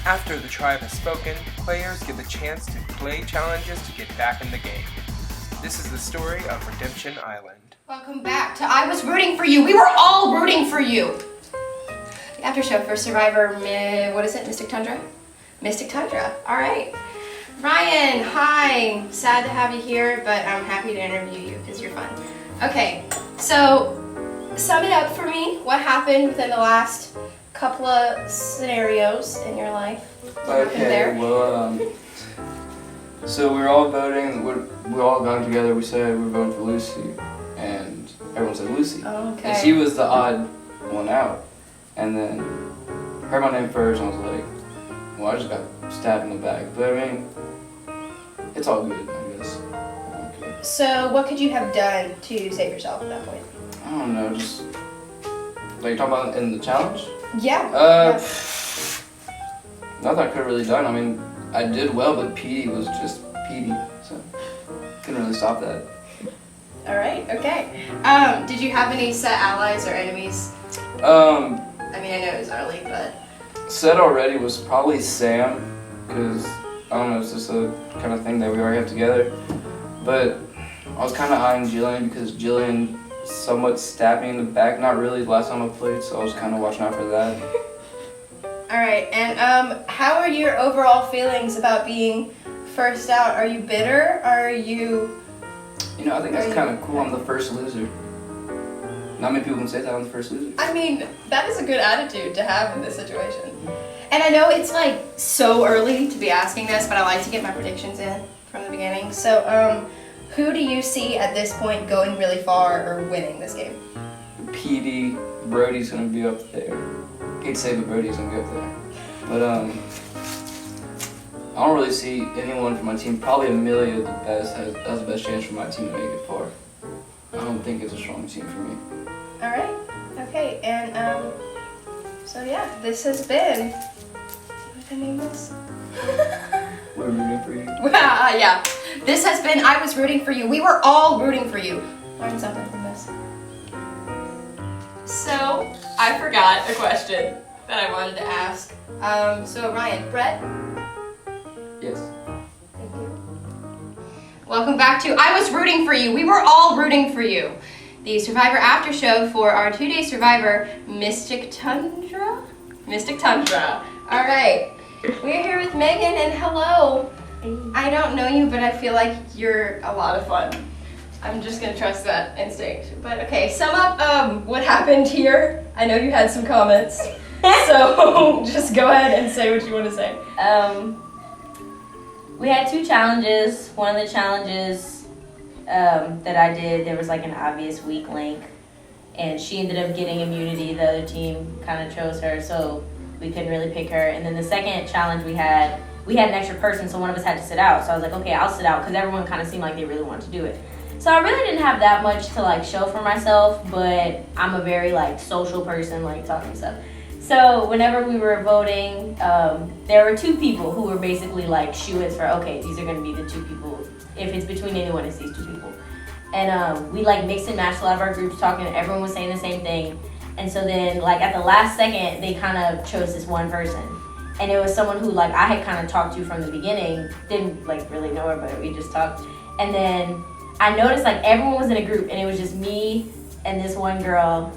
After the tribe has spoken, players get the chance to play challenges to get back in the game. This is the story of Redemption Island. Welcome back to I Was Rooting For You. We were all rooting for you. The after show for Survivor, what is it, Mystic Tundra? Mystic Tundra, all right. Ryan, hi. Sad to have you here, but I'm happy to interview you because you're fun. Okay, so sum it up for me. What happened within the last couple of scenarios in your life? What happened there? Well, so we were all voting. We all got together. We said we were voting for Lucy, and everyone said Lucy. Oh, okay. And she was the odd one out. And then heard my name first, and I was like, well, I just got stabbed in the back. But I mean, it's all good, I guess. Okay. So what could you have done to save yourself at that point? I don't know, just like talking about in the challenge. Yeah. Nothing I could have really done. I mean, I did well, but Petey was just Petey, so couldn't really stop that. All right. Okay. Did you have any set allies or enemies? I mean, I know it was early, but Said already was probably Sam, because I don't know, it's just a kind of thing that we already have together. But I was kind of eyeing Jillian because Jillian somewhat stabbed me in the back. Not really the last time I played, so I was kind of watching out for that. all right. And how are your overall feelings about being first out? Are you bitter? Are you? You know, I think that's kind of cool. I'm the first loser. Not many people can say that I'm the first loser. I mean, that is a good attitude to have in this situation. And I know it's like so early to be asking this, but I like to get my predictions in from the beginning. So, who do you see at this point going really far or winning this game? Petey, Brody's gonna be up there. Hate to say, but Brody's gonna be up there. But I don't really see anyone from my team. Probably Amelia has the best chance for my team to make it far. I don't think it's a strong team for me. All right. Okay. And so yeah, this has been. What did I name this? We're rooting for you. Yeah. This has been I Was Rooting For You. We were all rooting for you. Learn something from this. So I forgot a question that I wanted to ask. So Ryan, Brett. Yes. Thank you. Welcome back to I Was Rooting For You. We were all rooting for you. The Survivor after show for our 2-day Survivor, Mystic Tundra? Mystic Tundra. All right. We're here with Megan, and hello. I don't know you, but I feel like you're a lot of fun. I'm just going to trust that instinct. But okay, sum up what happened here. I know you had some comments. So just go ahead and say what you want to say. We had 2 challenges. One of the challenges that I did, there was like an obvious weak link, and she ended up getting immunity. The other team kind of chose her, so we couldn't really pick her. And then the second challenge we had an extra person, so one of us had to sit out. So I was like, okay, I'll sit out, because everyone kind of seemed like they really wanted to do it. So I really didn't have that much to like show for myself, but I'm a very like social person, like talking stuff. So whenever we were voting, there were 2 people who were basically like shoo-ins for, okay, these are going to be the 2 people. If it's between anyone, it's these 2 people. And we like mixed and matched a lot of our groups talking, everyone was saying the same thing. And so then like at the last second, they kind of chose this one person. And it was someone who like I had kind of talked to from the beginning, didn't like really know her, but we just talked. And then I noticed like everyone was in a group, and it was just me and this one girl.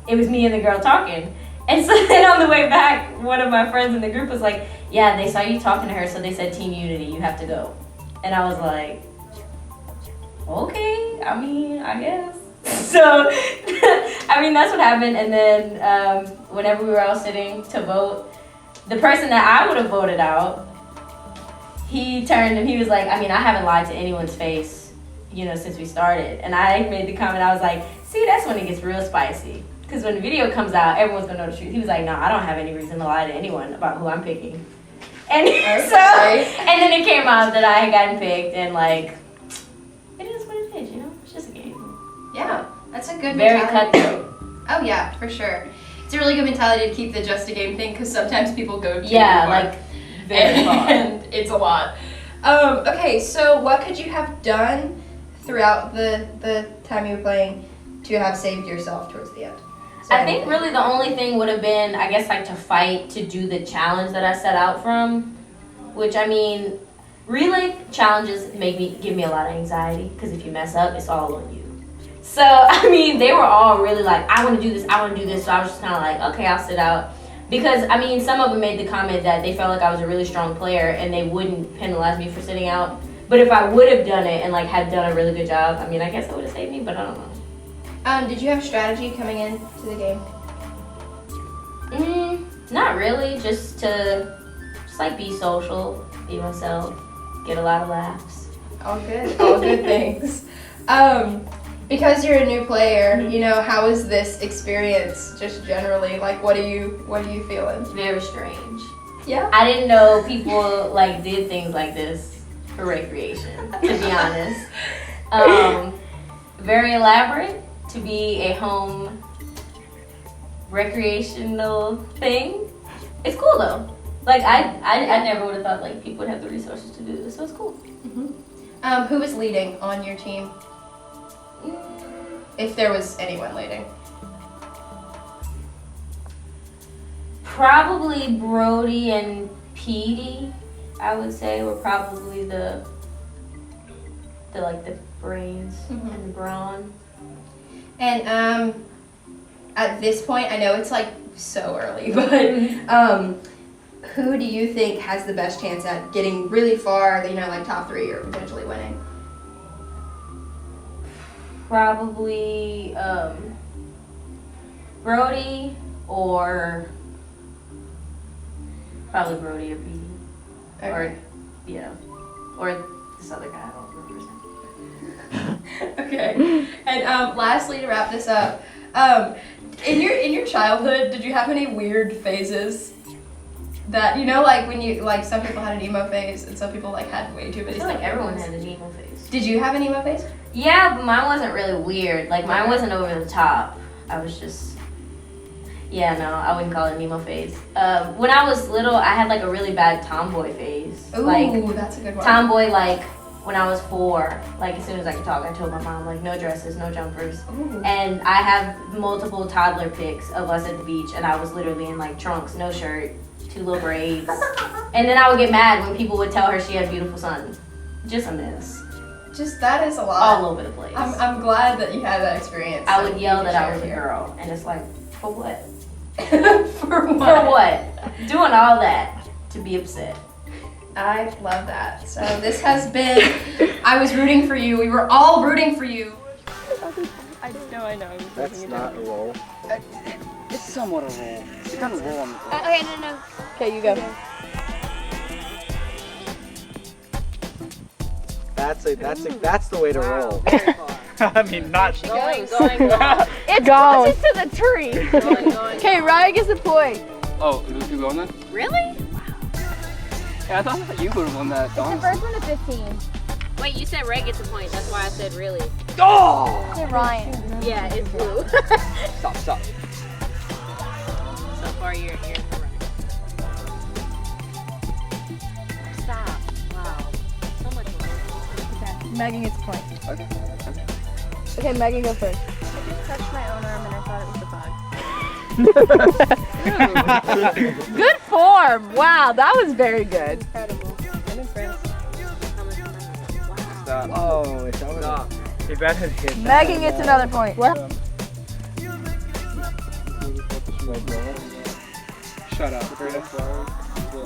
It was me and the girl talking. And so then on the way back, one of my friends in the group was like, yeah, they saw you talking to her, so they said Team Unity, you have to go. And I was like, okay, I mean, I guess. So, I mean, that's what happened. And then whenever we were all sitting to vote, the person that I would have voted out, he turned and he was like, I mean, I haven't lied to anyone's face, you know, since we started. And I made the comment, I was like, see, that's when it gets real spicy. Because when the video comes out, everyone's going to know the truth. He was like, no, I don't have any reason to lie to anyone about who I'm picking. And so, and then it came out that I had gotten picked, and like, it is what it is, you know? It's just a game. Yeah, that's a good Very mentality. cutthroat. Oh yeah, for sure. It's a really good mentality to keep the just a game thing, because sometimes people go too Yeah, far. like, very far. And it's a lot. Okay, so what could you have done throughout the time you were playing to have saved yourself towards the end? I think really the only thing would have been, I guess, like to fight to do the challenge that I set out from, which I mean, relay challenges give me a lot of anxiety because if you mess up, it's all on you. So I mean, they were all really like, I want to do this, I want to do this. So I was just kind of like, okay, I'll sit out. Because I mean, some of them made the comment that they felt like I was a really strong player and they wouldn't penalize me for sitting out. But if I would have done it and like had done a really good job, I mean, I guess it would have saved me, but I don't know. Did you have strategy coming into the game? Not really. Just like be social, be myself, get a lot of laughs. All good things. Because you're a new player, you know, how is this experience just generally? Like, what are you feeling? Very strange. Yeah. I didn't know people like did things like this for recreation, to be honest. Very elaborate to be a home recreational thing. It's cool though. Like I never would have thought like people would have the resources to do this, so it's cool. Mm-hmm. Who was leading on your team? If there was anyone leading. Probably Brody and Petey, I would say, were probably the brains and the brawn. And at this point, I know it's like so early, but who do you think has the best chance at getting really far, you know, like top 3 or potentially winning? Probably Brody or Petey. Okay. Or this other guy, I don't remember his name. Okay. And lastly, to wrap this up, in your childhood, did you have any weird phases? That, you know, like when you, like some people had an emo phase and some people like had way too many. I feel like everyone had an emo phase. Did you have an emo phase? Yeah, but mine wasn't really weird. Like mine wasn't over the top. I was just, yeah, no, I wouldn't call it an emo phase. When I was little, I had like a really bad tomboy phase. Ooh, like, that's a good one. Tomboy, like when I was 4, like as soon as I could talk, I told my mom like no dresses, no jumpers. Ooh. And I have multiple toddler pics of us at the beach, and I was literally in like trunks, no shirt, 2 little braids. And then I would get mad when people would tell her she had a beautiful son. Just a mess. Just that is a lot. All over the place. I'm glad that you had that experience. I would yell that I was a girl, and it's like, for what? For what? For what? Doing all that to be upset. I love that. So this has been I Was Rooting For You. We were all rooting for you. I know. That's not a roll. It's somewhat a roll. It's kind of roll on the floor. Okay, no. Okay, you go. That's the way to roll. I mean, not. Going. It's closest to the tree. Okay, Ryan gets the point. Oh, you going then? Really? Yeah, I thought you would have won that. It's the first one to 15. Wait, you said Ray gets a point. That's why I said really. Oh! Hey, Ryan. Yeah, it's blue. Stop. So far, you're in the right. Stop. Wow. So much more. Okay, Megan gets a point. Okay. Okay, Megan, go first. I just touched my own arm and I thought it was a bug. Good form. Wow, that was very good. Incredible. I'm impressed. Wow. Stop. Oh, it's over. Stop. You better hit that. Megan gets another point. Shut up.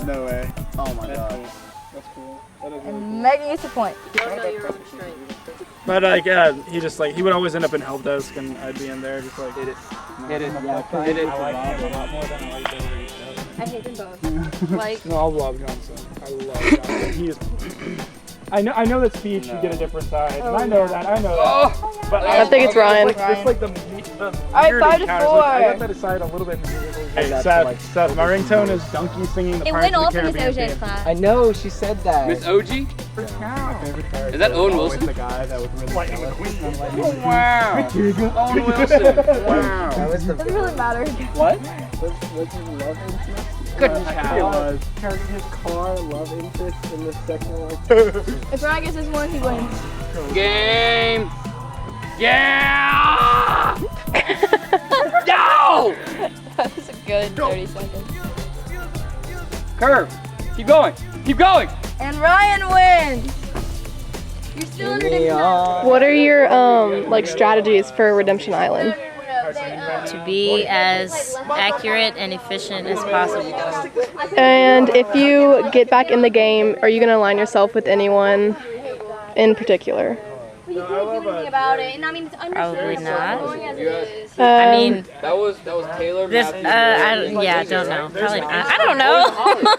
No way. Oh my god. That's cool. And Megan gets a point. You don't know your own strength. But like, he would always end up in help desk, and I'd be in there just like Hit it. Hit it. Yeah, Hit it. I like I lot more than I like Delivery stuff. I hate them both. Like, No, I love Johnson. I love Johnson. He is. I know that speech you get a different side. And I know that. But I think it's Ryan. It's like the Alright, weird 5 to encounters. 4. Like, I got that aside a little bit in the musical. Hey, Seth, my ringtone is Donkey singing the It Pirates went of off the in Miss Caribbean OJ's theme. class. I know, she said that. Miss OG? My favorite character Is that Owen was always Wilson? the guy that was really Lightning jealous. McQueen. Wow. Owen Wilson. Wow. That was the Doesn't really matter. What? what's his love interest? Good job. His car love interest in the second one. If Ryan gets this one, he wins. Game. Yeah. No. Go! That was a good 30 seconds. Curve. Keep going. Keep going. And Ryan wins. You're still in Redemption Island. What are your like strategies for Redemption Island? To be as accurate and efficient as possible. And if you get back in the game, are you going to align yourself with anyone in particular? But you can't do anything about it. And I mean, it's Probably not. I mean, That was Taylor. this, I don't know. Probably not. I don't know.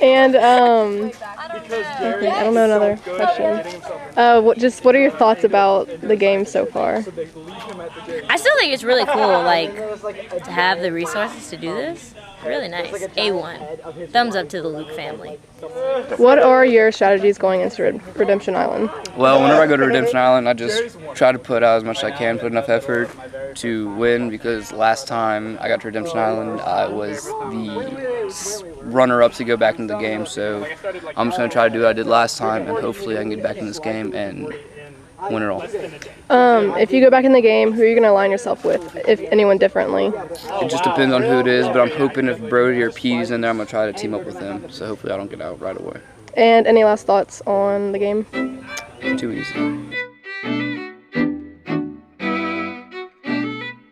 And I don't know another question. What are your thoughts about the game so far? I still think it's really cool, like, to have the resources to do this. Really nice. A1. Thumbs up to the Luke family. What are your strategies going into Redemption Island? Well, whenever I go to Redemption Island, I just try to put out as much as I can, put enough effort to win, because last time I got to Redemption Island, I was the runner-up to go back into the game, so I'm just going to try to do what I did last time, and hopefully I can get back in this game and win it all. If you go back in the game, who are you going to align yourself with, if anyone differently? It just depends on who it is, but I'm hoping if Brody or Petey's in there, I'm going to try to team up with him, so hopefully I don't get out right away. And any last thoughts on the game? Too easy.